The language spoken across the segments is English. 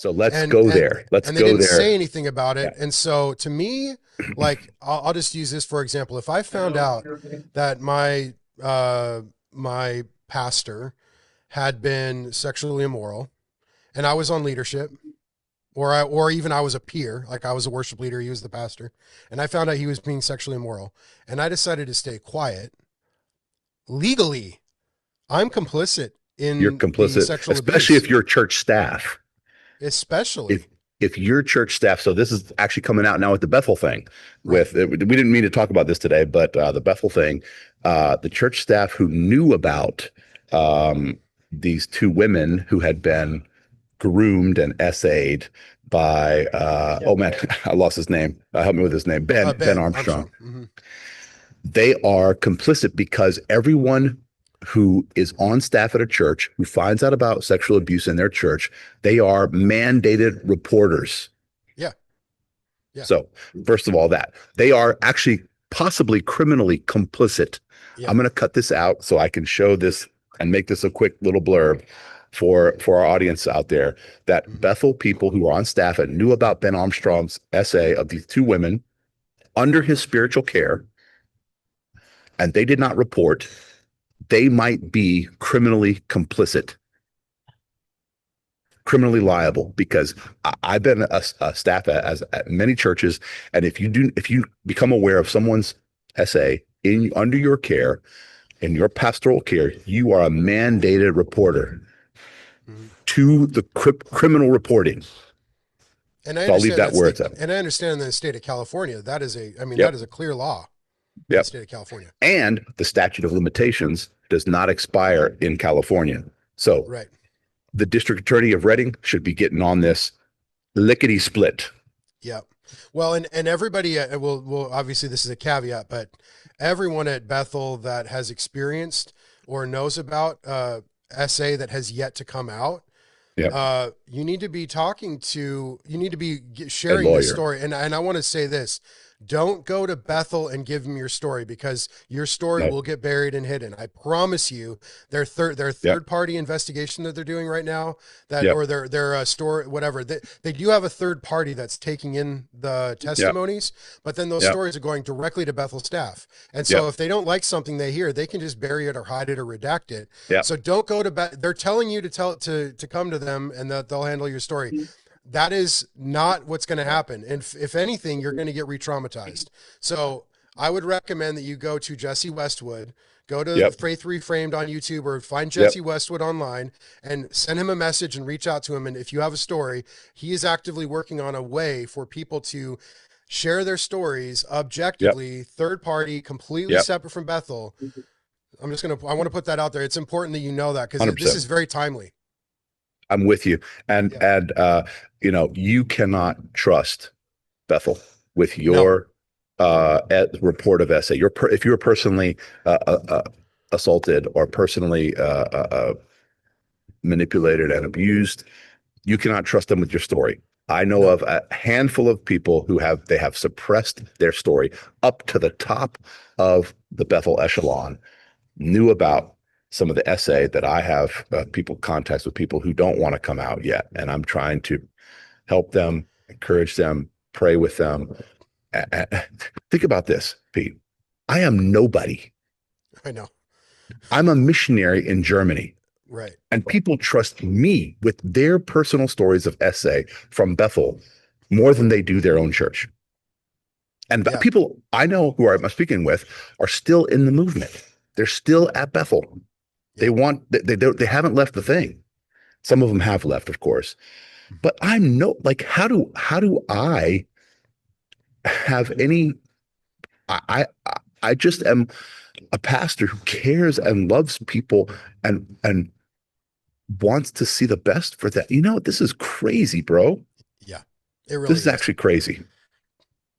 So let's and go and there. Let's and they go didn't there. say anything about Yeah. it. And so to me, like I'll just use this for example. If I found out that my pastor had been sexually immoral and I was on leadership, or even I was a peer, like I was a worship leader, he was the pastor, and I found out he was being sexually immoral, and I decided to stay quiet, legally I'm complicit You're in the complicit, sexual especially abuse, if you're church staff. If especially. if your church staff, so this is actually coming out now with the Bethel thing. Right. We didn't mean to talk about this today, but the Bethel thing, the church staff who knew about um, these two women who had been groomed and essayed by oh man, I lost his name. Help me with his name. Ben Ben Armstrong. Armstrong. Mm-hmm. They are complicit because everyone who is on staff at a church who finds out about sexual abuse in their church, they are mandated reporters. Yeah. Yeah. So, first of all, that they are actually possibly criminally complicit. Yeah. I'm going to cut this out so I can show this and make this a quick little blurb for our audience out there that Mm-hmm. Bethel people who are on staff and knew about Ben Armstrong's essay of these two women under his spiritual care and they did not report, they might be criminally complicit, criminally liable, because I've been a staff at many churches, and if you become aware of someone's essay in under your care, in your pastoral care, you are a mandated reporter Mm-hmm. to the criminal reporting. And I So I'll leave understand that where it's at. and I understand in the state of California, that is I mean, that Yep, is a clear law in the yep. state of California. And the statute of limitations does not expire in California. So Right. the district attorney of Reading should be getting on this lickety split. Yeah. Well, and everybody will obviously this is a caveat, but everyone at Bethel that has experienced or knows about essay that has yet to come out, Yep. you need to be you need to be A sharing this lawyer. story. And I want to say this, don't go to Bethel and give them your story because your story No. will get buried and hidden. I promise you, their Yep. third party investigation that they're doing right now, that Yep. or their store whatever, they do have a third party that's taking in the Yep. testimonies, but then those Yep. stories are going directly to Bethel staff. And so Yep. if they don't like something they hear, they can just bury it or hide it or redact it. Yep. So don't go to they're telling you to come to them and that they'll handle your story. That is not what's going to happen. And if anything, you're going to get re-traumatized. So I would recommend that you go to Jesse Westwood, go to Yep. Faith Reframed on YouTube or find Yep. Jesse Westwood online and send him a message and reach out to him. And if you have a story, he is actively working on a way for people to share their stories Yep. objectively, third party, completely Yep. separate from Bethel. I want to put that out there. It's important that you know that because this 100%. is very timely. I'm with you. And Yeah. you cannot trust Bethel with No. your report of essay. If you're personally assaulted or personally manipulated and abused, you cannot trust them with your story. I know No. of a handful of people who have suppressed their story up to the top of the Bethel echelon, knew about some of the essay that I have people contacts with people who don't want to come out yet. And I'm trying to help them, encourage them, pray with them. Think about this, Pete. I am nobody. I know. I'm a missionary in Germany. Right. And people trust me with their personal stories of essay from Bethel more than they do their own church. And Yeah. people I know who I'm speaking with are still in the movement. They're still at Bethel. Yeah. They haven't left the thing. Some of them have left, of course. But I'm no like how do I have any I just am a pastor who cares and loves people and wants to see the best for that. This is crazy, bro. Yeah. It This really is is. actually crazy.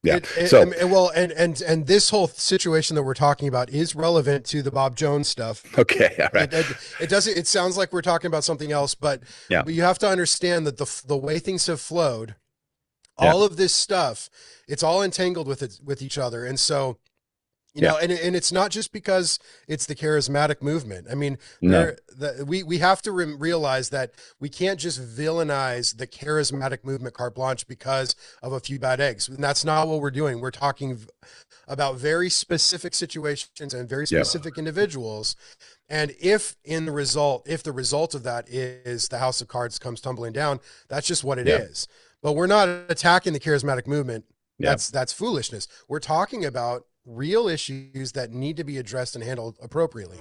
Yeah. I So mean, well, and this whole situation that we're talking about is relevant to the Bob Jones stuff. okay, all right. It doesn't. It sounds like we're talking about something else, but Yeah. you have to understand that the way things have flowed, Yeah. all of this stuff, it's all entangled with each other, and so You know, and it's not just because it's the charismatic movement. I mean, No. we have to realize that we can't just villainize the charismatic movement carte blanche because of a few bad eggs. And that's not what we're doing. We're talking about very specific situations and very specific individuals. And if the result of that is the house of cards comes tumbling down, that's just what it is. But we're not attacking the charismatic movement. That's foolishness. We're talking about real issues that need to be addressed and handled appropriately.